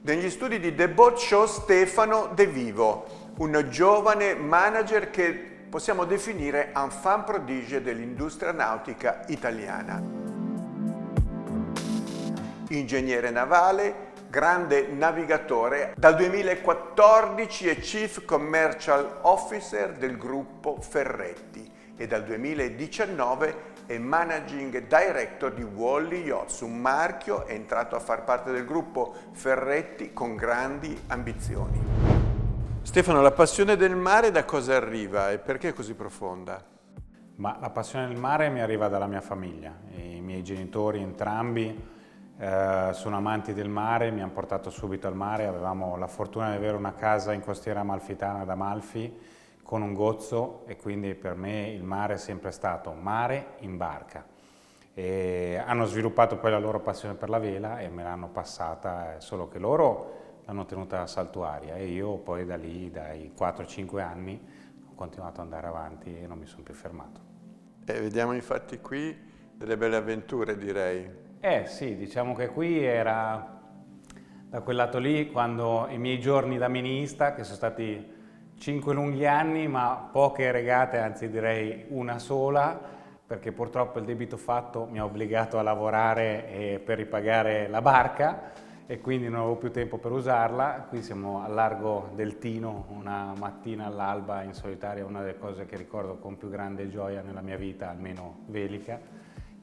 Negli studi di The Boat Show Stefano De Vivo, un giovane manager che possiamo definire enfant prodige dell'industria nautica italiana. Ingegnere navale, grande navigatore, dal 2014 è Chief Commercial Officer del gruppo Ferretti e dal 2019 è Managing Director di Wally Yachts, un marchio, è entrato a far parte del gruppo Ferretti con grandi ambizioni. Stefano, la passione del mare da cosa arriva e perché è così profonda? Ma la passione del mare mi arriva dalla mia famiglia. I miei genitori entrambi sono amanti del mare, mi hanno portato subito al mare. Avevamo la fortuna di avere una casa in costiera amalfitana ad Amalfi con un gozzo e quindi per me il mare è sempre stato mare in barca. E hanno sviluppato poi la loro passione per la vela e me l'hanno passata, solo che loro l'hanno tenuta a saltuaria e io poi da lì, dai 4-5 anni, ho continuato ad andare avanti e non mi sono più fermato. Vediamo infatti qui delle belle avventure, direi. Sì, diciamo che qui era da quel lato lì, quando i miei giorni da minista, che sono stati 5 lunghi anni, ma poche regate, anzi direi una sola, perché purtroppo il debito fatto mi ha obbligato a lavorare per ripagare la barca e quindi non avevo più tempo per usarla. Qui siamo al largo del Tino, una mattina all'alba in solitaria, una delle cose che ricordo con più grande gioia nella mia vita, almeno velica.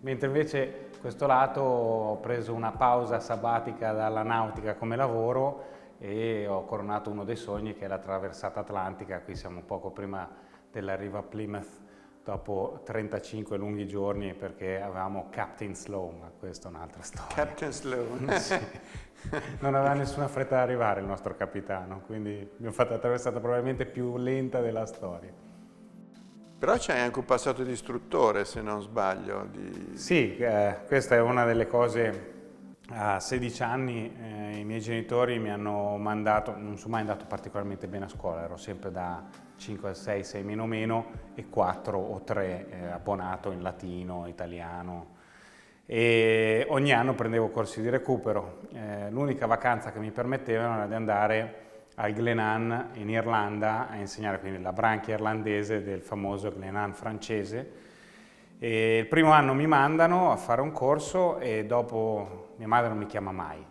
Mentre invece questo lato ho preso una pausa sabatica dalla nautica come lavoro e ho coronato uno dei sogni che è la traversata atlantica. Qui siamo poco prima dell'arrivo a Plymouth dopo 35 lunghi giorni perché avevamo Captain Slow, ma questa è un'altra storia. Captain Slow. Sì. Non aveva nessuna fretta ad arrivare il nostro capitano, quindi abbiamo fatto la traversata probabilmente più lenta della storia. Però c'hai anche un passato di istruttore, se non sbaglio. Sì, questa è una delle cose. A 16 anni i miei genitori mi hanno mandato, non sono mai andato particolarmente bene a scuola, ero sempre da 5 6, 6 meno meno e 4 o 3 abbonato in latino, italiano e ogni anno prendevo corsi di recupero. L'unica vacanza che mi permettevano era di andare al Glenann in Irlanda a insegnare, quindi la branchia irlandese del famoso Glenann francese. E il primo anno mi mandano a fare un corso e dopo mia madre non mi chiama mai,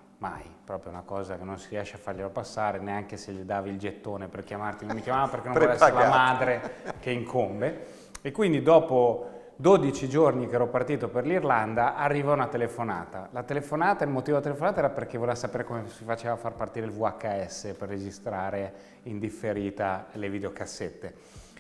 proprio una cosa che non si riesce a farglielo passare, neanche se gli davi il gettone per chiamarti, non mi chiamava perché non vuole essere la madre che incombe. E quindi dopo 12 giorni che ero partito per l'Irlanda arriva una telefonata. La telefonata, il motivo della telefonata era perché voleva sapere come si faceva a far partire il VHS per registrare in differita le videocassette.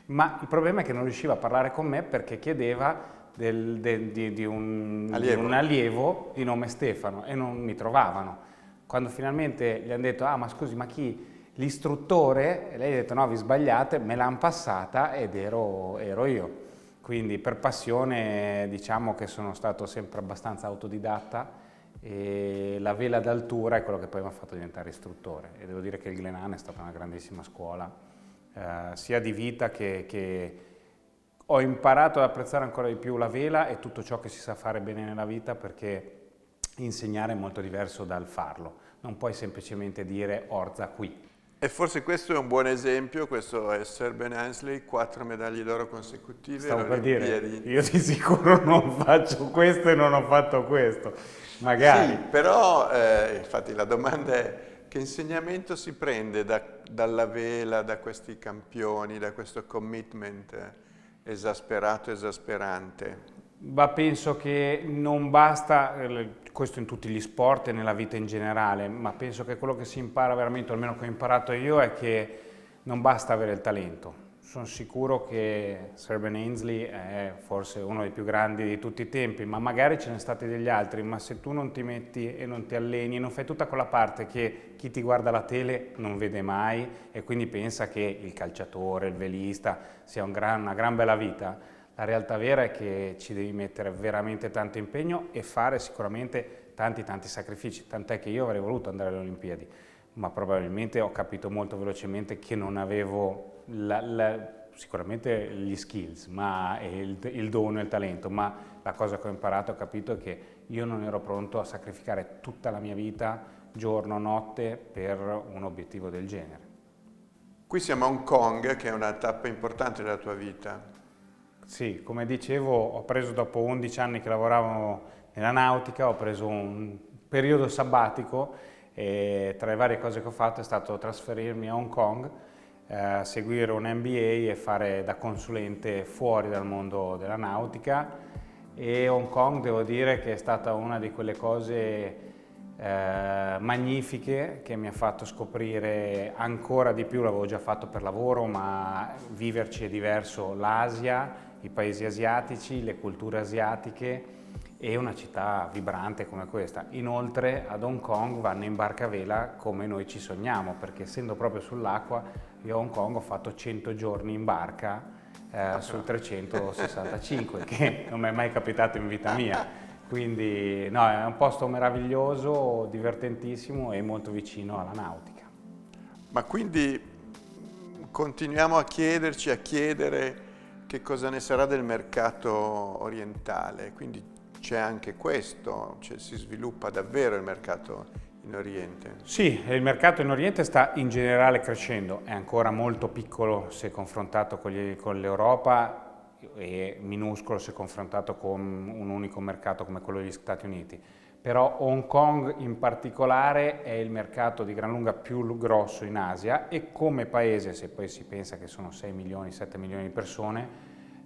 Ma il problema è che non riusciva a parlare con me perché chiedeva di un allievo di nome Stefano e non mi trovavano. Quando finalmente gli hanno detto ma scusi, ma chi? L'istruttore? E lei ha detto no, vi sbagliate, me l'hanno passata ed ero io. Quindi per passione diciamo che sono stato sempre abbastanza autodidatta e la vela d'altura è quello che poi mi ha fatto diventare istruttore e devo dire che il Glenann è stata una grandissima scuola sia di vita che ho imparato ad apprezzare ancora di più la vela e tutto ciò che si sa fare bene nella vita, perché insegnare è molto diverso dal farlo. Non puoi semplicemente dire orza qui. E forse questo è un buon esempio, questo è Sir Ben Ainslie, 4 medaglie d'oro consecutive. Stavo per dire, io di sicuro non faccio questo e non ho fatto questo, magari. Sì, però infatti la domanda è che insegnamento si prende dalla vela, da questi campioni, da questo commitment esasperante? Ma penso che non basta, questo in tutti gli sport e nella vita in generale, ma penso che quello che si impara veramente, o almeno che ho imparato io, è che non basta avere il talento. Sono sicuro che Sir Ben Ainslie è forse uno dei più grandi di tutti i tempi, ma magari ce ne stati degli altri, ma se tu non ti metti e non ti alleni e non fai tutta quella parte che chi ti guarda la tele non vede mai e quindi pensa che il calciatore, il velista sia una gran bella vita, la realtà vera è che ci devi mettere veramente tanto impegno e fare sicuramente tanti sacrifici, tant'è che io avrei voluto andare alle Olimpiadi, ma probabilmente ho capito molto velocemente che non avevo sicuramente gli skills, ma il dono e il talento, ma la cosa che ho imparato, ho capito è che io non ero pronto a sacrificare tutta la mia vita giorno, notte per un obiettivo del genere. Qui siamo a Hong Kong, che è una tappa importante della tua vita. Sì, come dicevo, ho preso dopo 11 anni che lavoravo nella nautica, ho preso un periodo sabbatico e tra le varie cose che ho fatto è stato trasferirmi a Hong Kong, seguire un MBA e fare da consulente fuori dal mondo della nautica. E Hong Kong devo dire che è stata una di quelle cose magnifiche che mi ha fatto scoprire ancora di più, l'avevo già fatto per lavoro, ma viverci è diverso, l'Asia, i paesi asiatici, le culture asiatiche e una città vibrante come questa. Inoltre ad Hong Kong vanno in barca a vela come noi ci sogniamo, perché essendo proprio sull'acqua, io a Hong Kong ho fatto 100 giorni in barca sul 365, che non mi è mai capitato in vita mia. Quindi no, è un posto meraviglioso, divertentissimo e molto vicino alla nautica. Ma quindi continuiamo a chiedere che cosa ne sarà del mercato orientale. Quindi c'è anche questo, si sviluppa davvero il mercato in Oriente. Sì, il mercato in Oriente sta in generale crescendo, è ancora molto piccolo se confrontato con l'Europa e minuscolo se confrontato con un unico mercato come quello degli Stati Uniti. Però Hong Kong in particolare è il mercato di gran lunga più grosso in Asia e come paese, se poi si pensa che sono 6 milioni, 7 milioni di persone,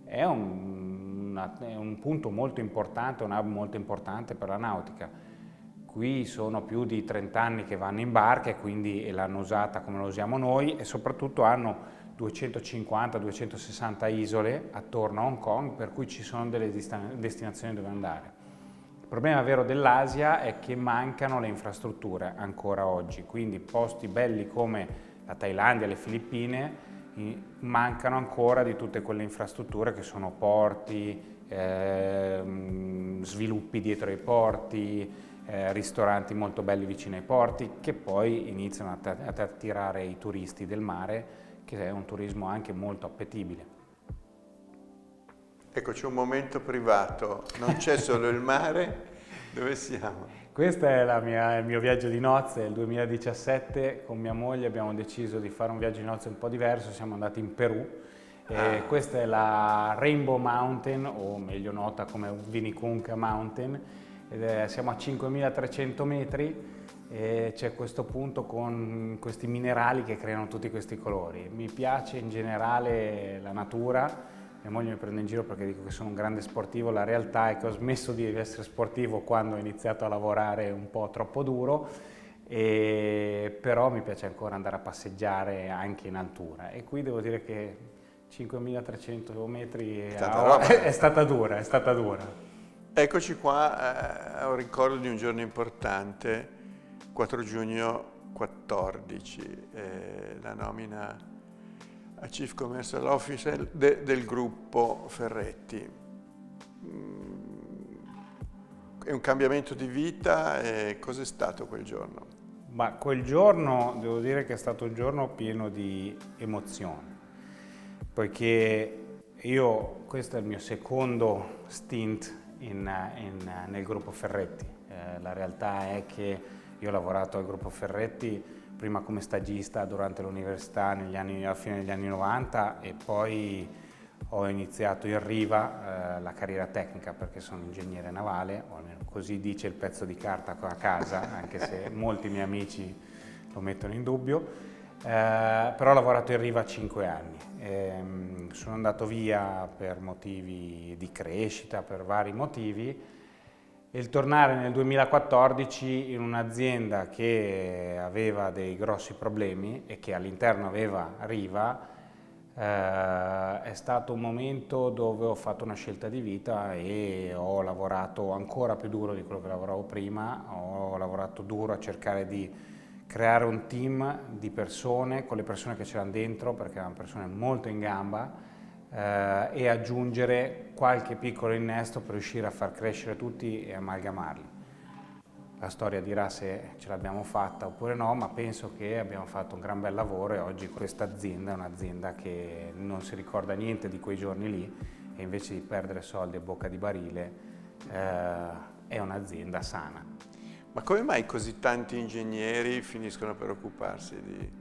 è un punto molto importante, un hub molto importante per la nautica. Qui sono più di 30 anni che vanno in barca e quindi l'hanno usata come lo usiamo noi e soprattutto hanno 250-260 isole attorno a Hong Kong, per cui ci sono delle destinazioni dove andare. Il problema vero dell'Asia è che mancano le infrastrutture ancora oggi, quindi posti belli come la Thailandia, le Filippine, mancano ancora di tutte quelle infrastrutture che sono porti, sviluppi dietro ai porti, ristoranti molto belli vicino ai porti, che poi iniziano ad attirare i turisti del mare, che è un turismo anche molto appetibile. Ecco, c'è un momento privato, non c'è solo il mare, dove siamo? Questo è il mio viaggio di nozze, il 2017, con mia moglie abbiamo deciso di fare un viaggio di nozze un po' diverso, siamo andati in Perù. Questa è la Rainbow Mountain, o meglio nota come Vinicunca Mountain, siamo a 5.300 metri e c'è questo punto con questi minerali che creano tutti questi colori. Mi piace in generale la natura. Mia moglie mi prende in giro perché dico che sono un grande sportivo, la realtà è che ho smesso di essere sportivo quando ho iniziato a lavorare un po' troppo duro, però mi piace ancora andare a passeggiare anche in altura e qui devo dire che 5.300 metri è stata dura, è stata dura. Eccoci qua a un ricordo di un giorno importante, 4 giugno 14, la nomina a Chief Commercial Officer del gruppo Ferretti. È un cambiamento di vita, cos'è stato quel giorno? Ma quel giorno devo dire che è stato un giorno pieno di emozioni, poiché questo è il mio secondo stint nel gruppo Ferretti. La realtà è che io ho lavorato al gruppo Ferretti prima come stagista durante l'università alla fine degli anni 90 e poi ho iniziato in Riva la carriera tecnica perché sono ingegnere navale, o almeno così dice il pezzo di carta a casa, anche se molti miei amici lo mettono in dubbio, però ho lavorato in Riva 5 anni. Sono andato via per motivi di crescita, per vari motivi. E il tornare nel 2014 in un'azienda che aveva dei grossi problemi e che all'interno aveva Riva è stato un momento dove ho fatto una scelta di vita e ho lavorato ancora più duro di quello che lavoravo prima, ho lavorato duro a cercare di creare un team di persone, con le persone che c'erano dentro, perché erano persone molto in gamba, e aggiungere qualche piccolo innesto per riuscire a far crescere tutti e amalgamarli. La storia dirà se ce l'abbiamo fatta oppure no, ma penso che abbiamo fatto un gran bel lavoro e oggi questa azienda è un'azienda che non si ricorda niente di quei giorni lì e invece di perdere soldi a bocca di barile è un'azienda sana. Ma come mai così tanti ingegneri finiscono per occuparsi di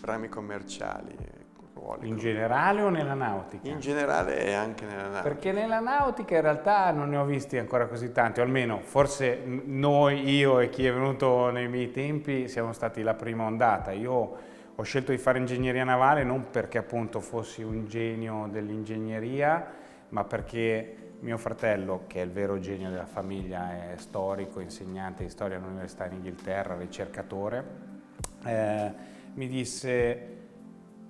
rami commerciali? Ruoli In generale o nella nautica? in generale e anche nella nautica. Perché nella nautica in realtà non ne ho visti ancora così tanti, o almeno forse noi, io e chi è venuto nei miei tempi siamo stati la prima ondata. Io ho scelto di fare ingegneria navale non perché appunto fossi un genio dell'ingegneria, ma perché mio fratello, che è il vero genio della famiglia, è storico, insegnante di storia all'Università in Inghilterra, ricercatore, mi disse: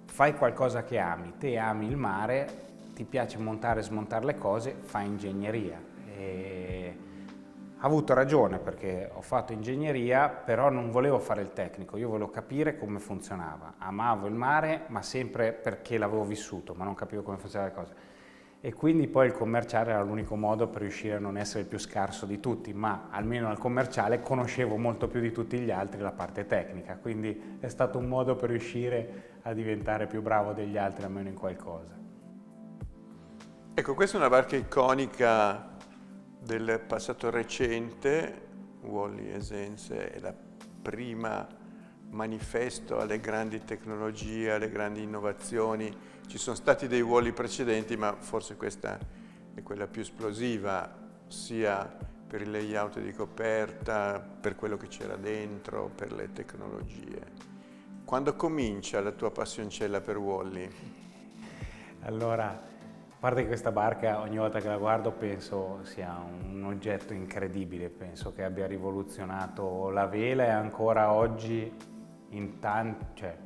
fai qualcosa che ami, te ami il mare, ti piace montare e smontare le cose, fai ingegneria. E ha avuto ragione, perché ho fatto ingegneria, però non volevo fare il tecnico, io volevo capire come funzionava. Amavo il mare, ma sempre perché l'avevo vissuto, ma non capivo come funzionavano le cose. E quindi poi il commerciale era l'unico modo per riuscire a non essere il più scarso di tutti, ma almeno al commerciale conoscevo molto più di tutti gli altri la parte tecnica, quindi è stato un modo per riuscire a diventare più bravo degli altri almeno in qualcosa. Ecco, questa è una barca iconica del passato recente. Wally Essence è la prima manifesto alle grandi tecnologie, alle grandi innovazioni. Ci sono stati dei Wally precedenti, ma forse questa è quella più esplosiva, sia per il layout di coperta, per quello che c'era dentro, per le tecnologie. Quando comincia la tua passioncella per Wally? Allora, a parte che questa barca ogni volta che la guardo penso sia un oggetto incredibile, penso che abbia rivoluzionato la vela e ancora oggi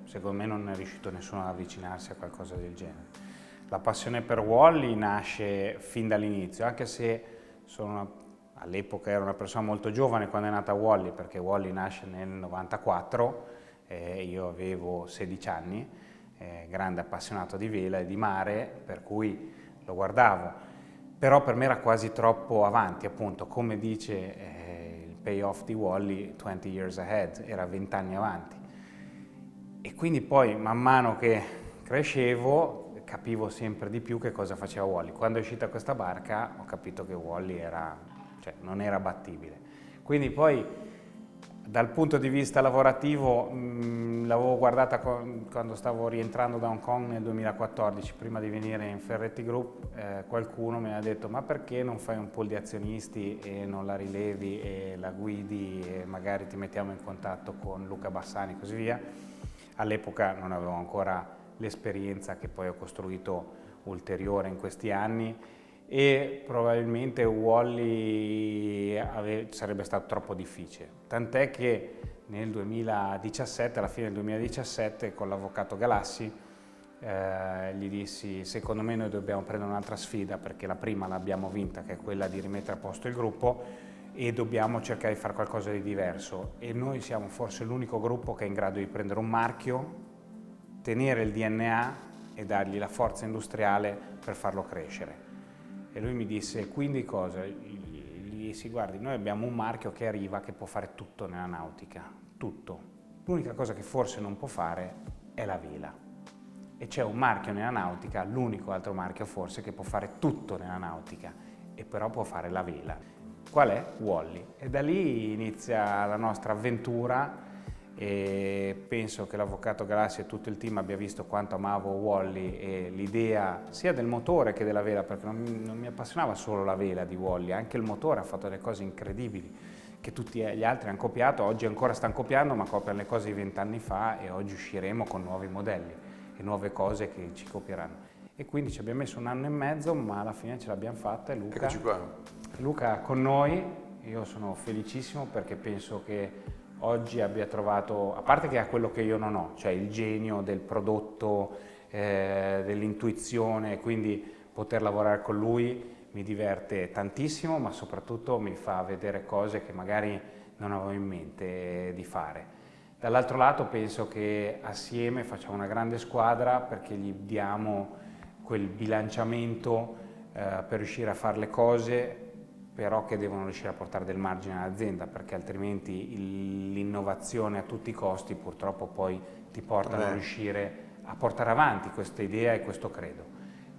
secondo me non è riuscito nessuno ad avvicinarsi a qualcosa del genere. La passione per Wally nasce fin dall'inizio, anche se all'epoca ero una persona molto giovane quando è nata Wally, perché Wally nasce nel 94, io avevo 16 anni, grande appassionato di vela e di mare, per cui lo guardavo, però per me era quasi troppo avanti, appunto, come dice il payoff di Wally, 20 years ahead, era 20 anni avanti. E quindi poi man mano che crescevo capivo sempre di più che cosa faceva Wally. Quando è uscita questa barca ho capito che Wally non era battibile. Quindi poi dal punto di vista lavorativo l'avevo guardata quando stavo rientrando da Hong Kong nel 2014, prima di venire in Ferretti Group. Qualcuno mi ha detto: ma perché non fai un pool di azionisti e non la rilevi e la guidi e magari ti mettiamo in contatto con Luca Bassani e così via. All'epoca non avevo ancora l'esperienza che poi ho costruito ulteriore in questi anni e probabilmente Wally sarebbe stato troppo difficile. Tant'è che nel 2017, alla fine del 2017, con l'avvocato Galassi, gli dissi: secondo me noi dobbiamo prendere un'altra sfida, perché la prima l'abbiamo vinta, che è quella di rimettere a posto il gruppo, e dobbiamo cercare di fare qualcosa di diverso. E noi siamo forse l'unico gruppo che è in grado di prendere un marchio, tenere il DNA e dargli la forza industriale per farlo crescere. E lui mi disse: quindi cosa? Gli dissi: guardi, noi abbiamo un marchio che arriva, che può fare tutto nella nautica, tutto. L'unica cosa che forse non può fare è la vela. E c'è un marchio nella nautica, l'unico altro marchio forse, che può fare tutto nella nautica, e però può fare la vela. Qual è? Wally. E da lì inizia la nostra avventura, e penso che l'avvocato Galassi e tutto il team abbia visto quanto amavo Wally e l'idea sia del motore che della vela, perché non mi appassionava solo la vela di Wally, anche il motore ha fatto delle cose incredibili che tutti gli altri hanno copiato, oggi ancora stanno copiando, ma copiano le cose di 20 anni fa, e oggi usciremo con nuovi modelli e nuove cose che ci copieranno. E quindi ci abbiamo messo 1 anno e mezzo, ma alla fine ce l'abbiamo fatta. E Luca con noi, io sono felicissimo perché penso che oggi abbia trovato, a parte che ha quello che io non ho, cioè il genio del prodotto, dell'intuizione, quindi poter lavorare con lui mi diverte tantissimo, ma soprattutto mi fa vedere cose che magari non avevo in mente di fare. Dall'altro lato penso che assieme facciamo una grande squadra, perché gli diamo quel bilanciamento per riuscire a fare le cose, però che devono riuscire a portare del margine all'azienda, perché altrimenti l'innovazione a tutti i costi purtroppo poi ti porta a non riuscire a portare avanti questa idea e questo credo.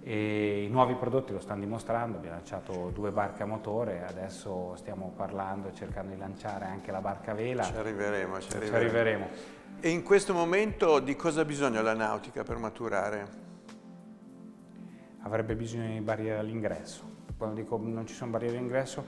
E i nuovi prodotti lo stanno dimostrando, abbiamo lanciato 2 barche a motore, adesso stiamo parlando e cercando di lanciare anche la barca a vela. Ci arriveremo. E in questo momento di cosa ha bisogno la nautica per maturare? Avrebbe bisogno di barriere all'ingresso. Quando dico non ci sono barriere all'ingresso,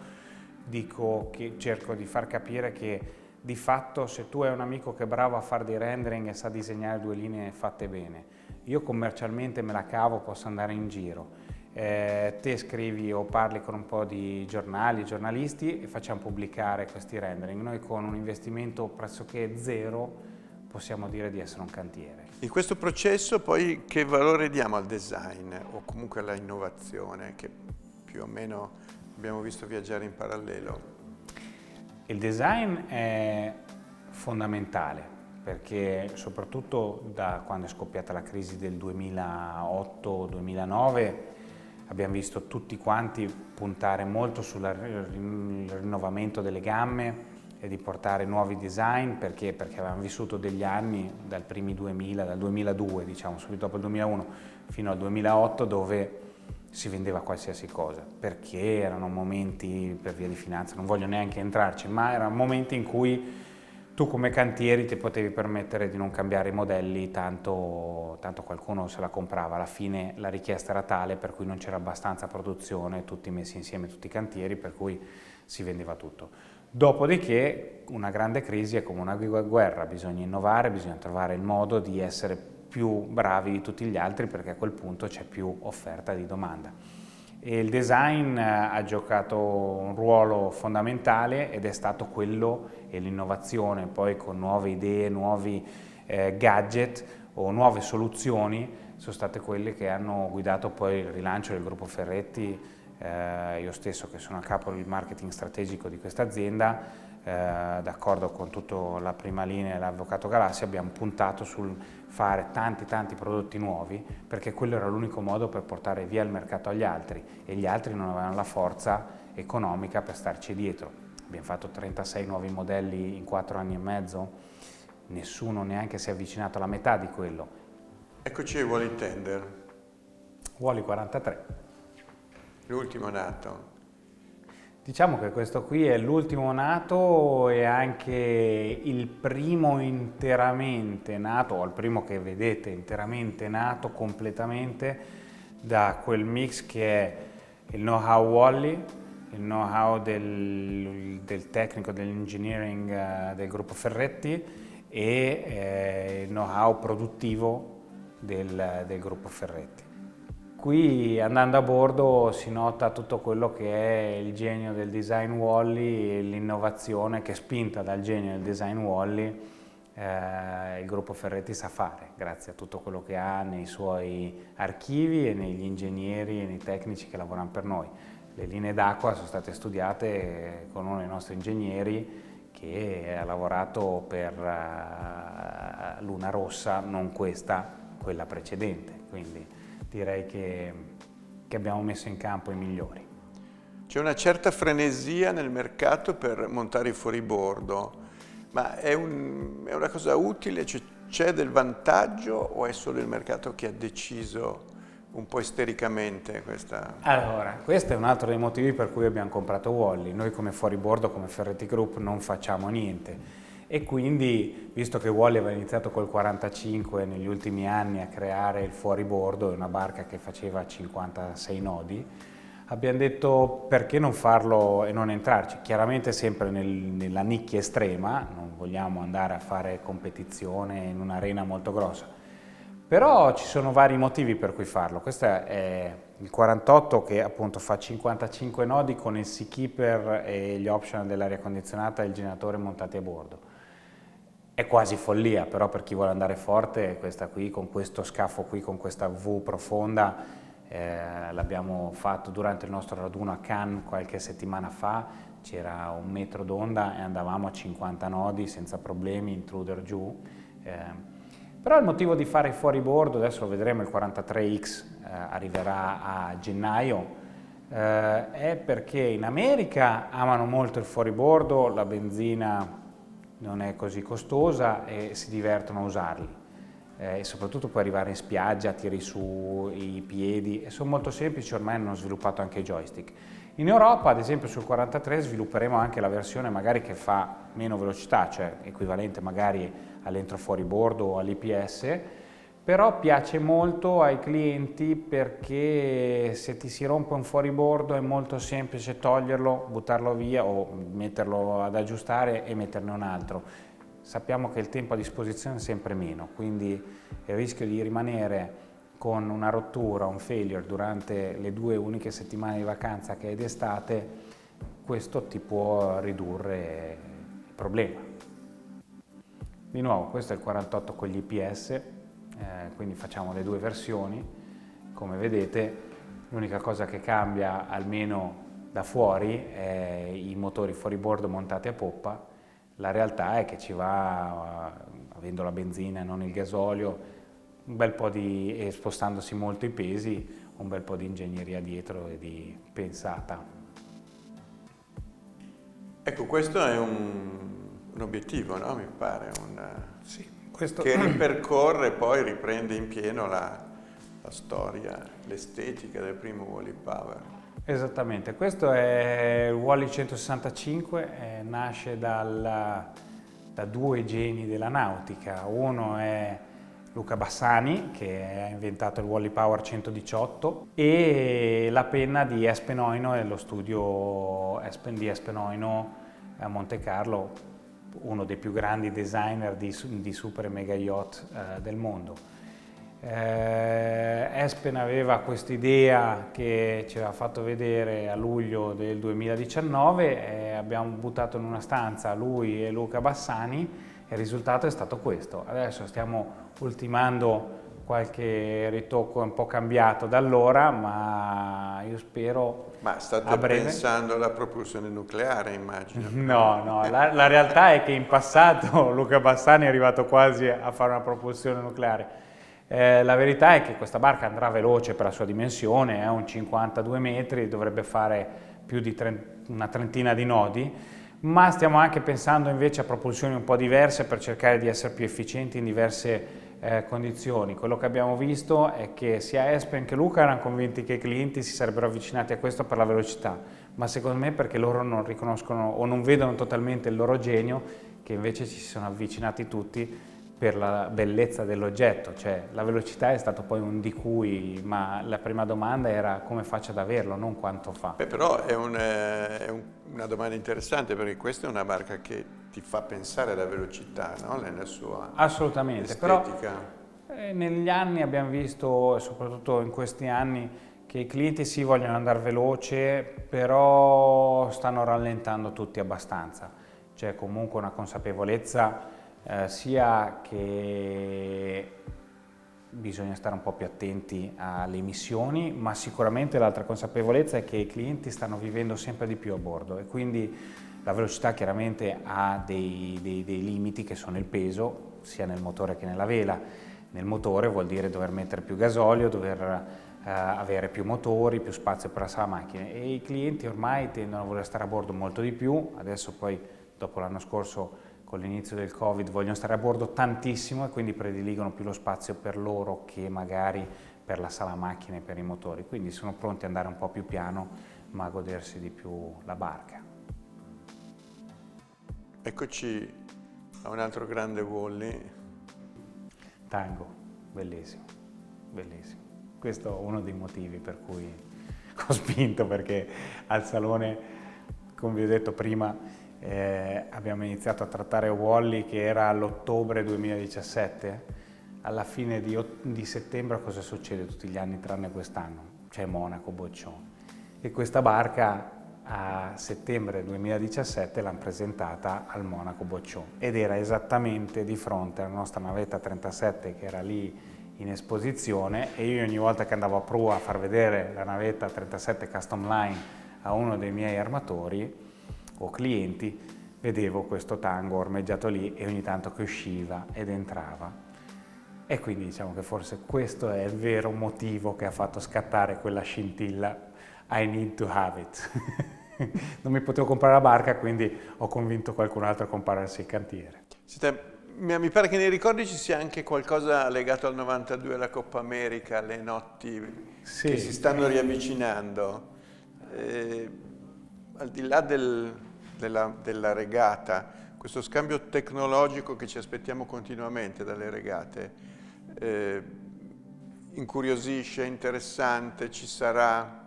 dico che cerco di far capire che di fatto se tu hai un amico che è bravo a fare dei rendering e sa disegnare 2 linee fatte bene, io commercialmente me la cavo, posso andare in giro. Te scrivi o parli con un po' di giornalisti e facciamo pubblicare questi rendering. Noi con un investimento pressoché zero possiamo dire di essere un cantiere. In questo processo poi che valore diamo al design o comunque alla innovazione che più o meno abbiamo visto viaggiare in parallelo? Il design è fondamentale perché soprattutto da quando è scoppiata la crisi del 2008-2009 abbiamo visto tutti quanti puntare molto sul rinnovamento delle gamme e di portare nuovi design perché avevamo vissuto degli anni dal primi 2000, dal 2002 diciamo, subito dopo il 2001 fino al 2008 dove si vendeva qualsiasi cosa perché erano momenti per via di finanza, non voglio neanche entrarci, ma erano momenti in cui tu come cantieri ti potevi permettere di non cambiare i modelli, tanto qualcuno se la comprava, alla fine la richiesta era tale per cui non c'era abbastanza produzione, tutti messi insieme, tutti i cantieri, per cui si vendeva tutto. Dopodiché una grande crisi è come una guerra, bisogna innovare, bisogna trovare il modo di essere più bravi di tutti gli altri perché a quel punto c'è più offerta di domanda. E il design ha giocato un ruolo fondamentale ed è stato quello e l'innovazione poi con nuove idee, nuovi gadget o nuove soluzioni sono state quelle che hanno guidato poi il rilancio del gruppo Ferretti. Io stesso che sono a capo del marketing strategico di questa azienda, d'accordo con tutta la prima linea dell'Avvocato Galassi, abbiamo puntato sul fare tanti prodotti nuovi perché quello era l'unico modo per portare via il mercato agli altri e gli altri non avevano la forza economica per starci dietro. Abbiamo fatto 36 nuovi modelli in 4 anni e mezzo, nessuno neanche si è avvicinato alla metà di quello. Eccoci ai Wally Tender. Wally 43. L'ultimo nato. Diciamo che questo qui è l'ultimo nato e anche il primo interamente nato, o il primo che vedete interamente nato completamente da quel mix che è il know-how Wally, il know-how del tecnico, dell'engineering del gruppo Ferretti e il know-how produttivo del gruppo Ferretti. Qui andando a bordo si nota tutto quello che è il genio del design Wally e l'innovazione che spinta dal genio del design Wally il gruppo Ferretti sa fare, grazie a tutto quello che ha nei suoi archivi e negli ingegneri e nei tecnici che lavorano per noi. Le linee d'acqua sono state studiate con uno dei nostri ingegneri che ha lavorato per Luna Rossa, non questa, quella precedente. Quindi direi che abbiamo messo in campo i migliori. C'è una certa frenesia nel mercato per montare i fuoribordo, ma è una cosa utile? C'è del vantaggio o è solo il mercato che ha deciso un po' istericamente questa? Allora, questo è un altro dei motivi per cui abbiamo comprato Wally. Noi come fuoribordo, come Ferretti Group, non facciamo niente. E quindi, visto che Wally aveva iniziato col 45 negli ultimi anni a creare il fuoribordo, una barca che faceva 56 nodi, abbiamo detto perché non farlo e non entrarci. Chiaramente sempre nella nicchia estrema, non vogliamo andare a fare competizione in un'arena molto grossa. Però ci sono vari motivi per cui farlo. Questo è il 48 che appunto fa 55 nodi con il Seakeeper e gli optional dell'aria condizionata e il generatore montati a bordo. È quasi follia, però per chi vuole andare forte, questa qui, con questo scafo qui, con questa V profonda, l'abbiamo fatto durante il nostro raduno a Cannes qualche settimana fa, c'era 1 metro d'onda e andavamo a 50 nodi senza problemi, intruder giù. Però il motivo di fare fuoribordo, adesso lo vedremo, il 43X arriverà a gennaio, è perché in America amano molto il fuoribordo, la benzina non è così costosa e si divertono a usarli. e soprattutto puoi arrivare in spiaggia, tiri su i piedi e sono molto semplici, ormai hanno sviluppato anche i joystick. In Europa, ad esempio sul 43, svilupperemo anche la versione magari che fa meno velocità, cioè equivalente magari all'entrofuoribordo o all'IPS, però piace molto ai clienti perché se ti si rompe un fuoribordo è molto semplice toglierlo, buttarlo via o metterlo ad aggiustare e metterne un altro. Sappiamo che il tempo a disposizione è sempre meno, quindi il rischio di rimanere con una rottura, un failure durante le 2 uniche settimane di vacanza che è d'estate, questo ti può ridurre il problema. Di nuovo, questo è il 48 con gli IPS, quindi facciamo le 2 versioni. Come vedete, l'unica cosa che cambia, almeno da fuori, è i motori fuoribordo montati a poppa. La realtà è che ci va, avendo la benzina e non il gasolio, un bel po' e spostandosi molto i pesi, un bel po' di ingegneria dietro e di pensata. Ecco, questo è un obiettivo, no? Mi pare, Sì, questo... che ripercorre, poi riprende in pieno la storia, l'estetica del primo Wally Power. Esattamente, questo è il Wally 165, nasce da 2 geni della nautica. Uno è Luca Bassani, che ha inventato il Wally Power 118, e la penna di Espen Oino dello studio di Espen Oino a Monte Carlo, uno dei più grandi designer di super e mega yacht del mondo. Espen aveva quest'idea che ci aveva fatto vedere a luglio del 2019 e abbiamo buttato in una stanza lui e Luca Bassani e il risultato è stato questo. Adesso stiamo ultimando qualche ritocco un po' cambiato da allora, ma io spero Ma state a breve... pensando alla propulsione nucleare, immagino. No, la realtà è che in passato Luca Bassani è arrivato quasi a fare una propulsione nucleare. La verità è che questa barca andrà veloce per la sua dimensione, è un 52 metri, dovrebbe fare più di una trentina di nodi, ma stiamo anche pensando invece a propulsioni un po' diverse per cercare di essere più efficienti in diverse condizioni. Quello che abbiamo visto è che sia Espen che Luca erano convinti che i clienti si sarebbero avvicinati a questo per la velocità, ma secondo me perché loro non riconoscono o non vedono totalmente il loro genio, che invece ci sono avvicinati tutti per la bellezza dell'oggetto, cioè la velocità è stato poi un di cui, ma la prima domanda era come faccio ad averlo, non quanto fa. Beh, però è una domanda interessante perché questa è una barca che ti fa pensare alla velocità, no? Nella sua Assolutamente, estetica. però negli anni abbiamo visto, soprattutto in questi anni, che i clienti sì vogliono andare veloce, però stanno rallentando tutti abbastanza, c'è comunque una consapevolezza sia che bisogna stare un po' più attenti alle emissioni, ma sicuramente l'altra consapevolezza è che i clienti stanno vivendo sempre di più a bordo e quindi la velocità chiaramente ha dei limiti che sono il peso, sia nel motore che nella vela. Nel motore vuol dire dover mettere più gasolio, dover avere più motori, più spazio per la sala macchina e i clienti ormai tendono a voler stare a bordo molto di più, adesso poi dopo l'anno scorso con l'inizio del Covid vogliono stare a bordo tantissimo e quindi prediligono più lo spazio per loro che magari per la sala macchine e per i motori, quindi sono pronti ad andare un po' più piano ma a godersi di più la barca. Eccoci a un altro grande Wally. Tango, bellissimo, bellissimo. Questo è uno dei motivi per cui ho spinto, perché al salone, come vi ho detto prima, abbiamo iniziato a trattare Wally che era all'ottobre 2017, alla fine di settembre cosa succede tutti gli anni tranne quest'anno? C'è Monaco Boccione e questa barca a settembre 2017 l'hanno presentata al Monaco Boccione ed era esattamente di fronte alla nostra navetta 37 che era lì in esposizione e io ogni volta che andavo a prua a far vedere la navetta 37 Custom Line a uno dei miei armatori o clienti, vedevo questo tango ormeggiato lì e ogni tanto che usciva ed entrava. E quindi diciamo che forse questo è il vero motivo che ha fatto scattare quella scintilla I need to have it. Non mi potevo comprare la barca, quindi ho convinto qualcun altro a comprarsi il cantiere. Siete Mi pare che nei ricordi ci sia anche qualcosa legato al 92, alla Coppa America, alle notti Sì. che si stanno riavvicinando. Al di là della regata, questo scambio tecnologico che ci aspettiamo continuamente dalle regate, incuriosisce, è interessante, ci sarà?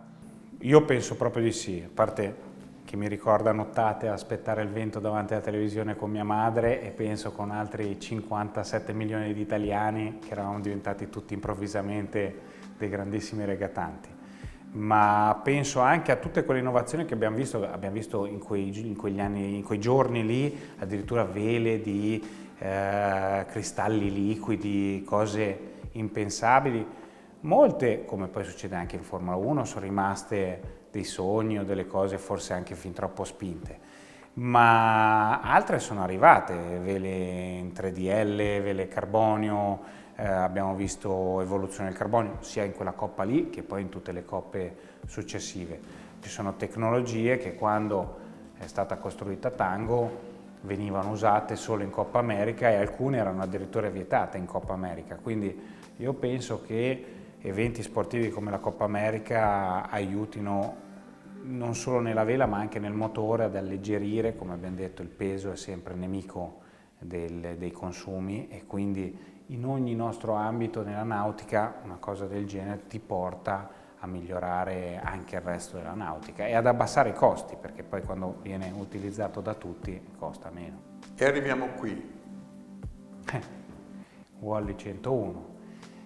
Io penso proprio di sì, a parte che mi ricorda nottate a aspettare il vento davanti alla televisione con mia madre e penso con altri 57 milioni di italiani che eravamo diventati tutti improvvisamente dei grandissimi regatanti. Ma penso anche a tutte quelle innovazioni che abbiamo visto in quegli anni, in quei giorni lì, addirittura vele di cristalli liquidi, cose impensabili. Molte, come poi succede anche in Formula 1, sono rimaste dei sogni o delle cose forse anche fin troppo spinte, ma altre sono arrivate, vele in 3DL, vele carbonio, abbiamo visto evoluzione del carbonio sia in quella coppa lì che poi in tutte le coppe successive. Ci sono tecnologie che quando è stata costruita Tango venivano usate solo in Coppa America e alcune erano addirittura vietate in Coppa America, quindi io penso che eventi sportivi come la Coppa America aiutino non solo nella vela ma anche nel motore ad alleggerire, come abbiamo detto il peso è sempre nemico dei consumi e quindi in ogni nostro ambito nella nautica una cosa del genere ti porta a migliorare anche il resto della nautica e ad abbassare i costi, perché poi quando viene utilizzato da tutti costa meno. E arriviamo qui. Wally 101.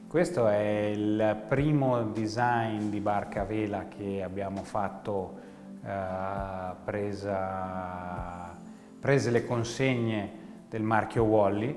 Questo è il primo design di barca a vela che abbiamo fatto prese le consegne del marchio Wally.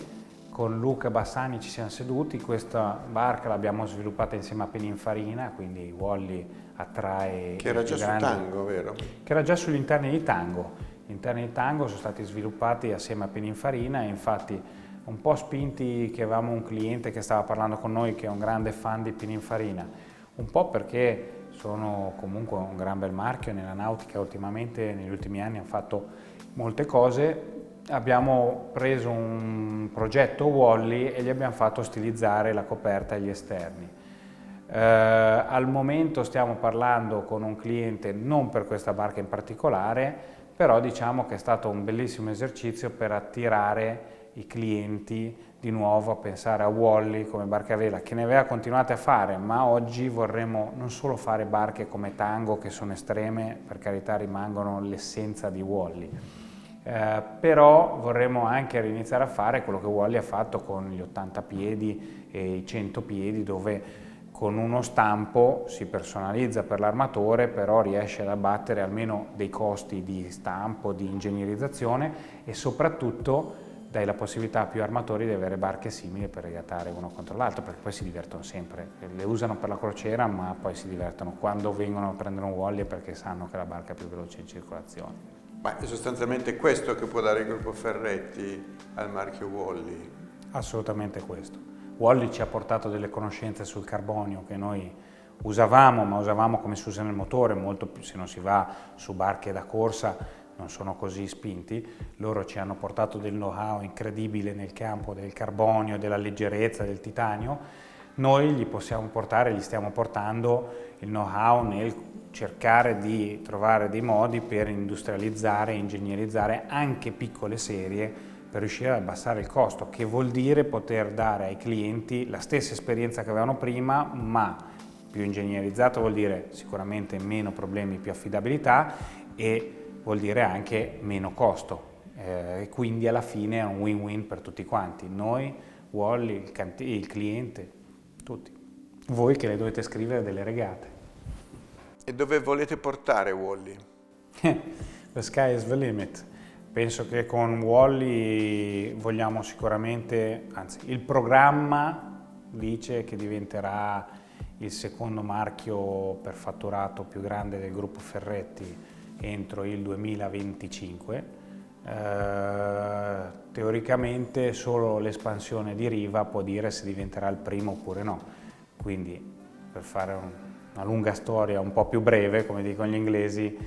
Con Luca Bassani ci siamo seduti, questa barca l'abbiamo sviluppata insieme a Pininfarina, quindi Wally attrae... Che era già su Tango, vero? Che era già sugli interni di Tango. Gli interni di Tango sono stati sviluppati assieme a Pininfarina e infatti un po' spinti che avevamo un cliente che stava parlando con noi che è un grande fan di Pininfarina, un po' perché sono comunque un gran bel marchio nella nautica, ultimamente negli ultimi anni hanno fatto molte cose. Abbiamo preso un progetto Wally e gli abbiamo fatto stilizzare la coperta e gli esterni. Al momento stiamo parlando con un cliente non per questa barca in particolare, però diciamo che è stato un bellissimo esercizio per attirare i clienti di nuovo a pensare a Wally come barca a vela, che ne aveva continuate a fare, ma oggi vorremmo non solo fare barche come Tango che sono estreme, per carità rimangono l'essenza di Wally, però vorremmo anche riniziare a fare quello che Wally ha fatto con gli 80 piedi e i 100 piedi, dove con uno stampo si personalizza per l'armatore, però riesce ad abbattere almeno dei costi di stampo, di ingegnerizzazione e soprattutto dai la possibilità a più armatori di avere barche simili per regattare uno contro l'altro, perché poi si divertono sempre, le usano per la crociera ma poi si divertono quando vengono a prendere un Wally perché sanno che è la barca più veloce in circolazione. Ma è sostanzialmente questo che può dare il gruppo Ferretti al marchio Wally? Assolutamente questo. Wally ci ha portato delle conoscenze sul carbonio che noi usavamo, ma usavamo come si usa nel motore, molto più se non si va su barche da corsa non sono così spinti. Loro ci hanno portato del know-how incredibile nel campo del carbonio, della leggerezza, del titanio. Noi gli possiamo portare, gli stiamo portando il know-how nel cercare di trovare dei modi per industrializzare e ingegnerizzare anche piccole serie per riuscire ad abbassare il costo, che vuol dire poter dare ai clienti la stessa esperienza che avevano prima, ma più ingegnerizzato vuol dire sicuramente meno problemi, più affidabilità e vuol dire anche meno costo. E quindi alla fine è un win-win per tutti quanti, noi, Wally, il cliente, tutti. Voi che le dovete scrivere delle regate. E dove volete portare Wally? The sky is the limit. Penso che con Wally vogliamo sicuramente, anzi il programma dice che diventerà il secondo marchio per fatturato più grande del gruppo Ferretti entro il 2025. Teoricamente solo l'espansione di Riva può dire se diventerà il primo oppure no, quindi per fare una lunga storia un po' più breve, come dicono gli inglesi,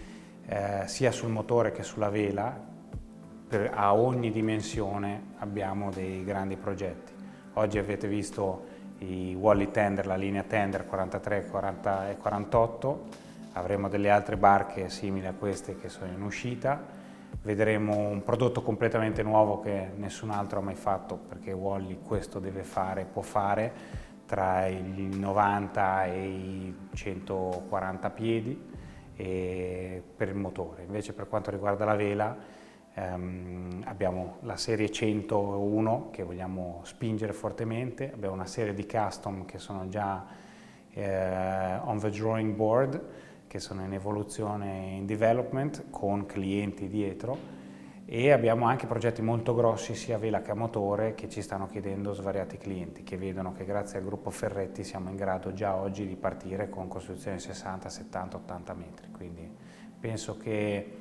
sia sul motore che sulla vela, a ogni dimensione abbiamo dei grandi progetti. Oggi avete visto i Wally Tender, la linea Tender 43, 40 e 48, avremo delle altre barche simili a queste che sono in uscita, vedremo un prodotto completamente nuovo che nessun altro ha mai fatto, perché Wally questo deve fare, può fare, tra i 90 e i 140 piedi per il motore. Invece per quanto riguarda la vela abbiamo la serie 101 che vogliamo spingere fortemente, abbiamo una serie di custom che sono già on the drawing board, che sono in evoluzione, in development, con clienti dietro, e abbiamo anche progetti molto grossi sia a vela che a motore che ci stanno chiedendo svariati clienti, che vedono che grazie al gruppo Ferretti siamo in grado già oggi di partire con costruzioni 60, 70, 80 metri. Quindi penso che,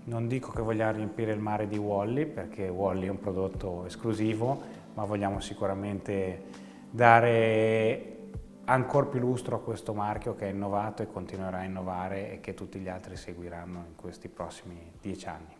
non dico che vogliamo riempire il mare di Wally, perché Wally è un prodotto esclusivo, ma vogliamo sicuramente dare ancora più lustro a questo marchio che è innovato e continuerà a innovare e che tutti gli altri seguiranno in questi prossimi 10 anni.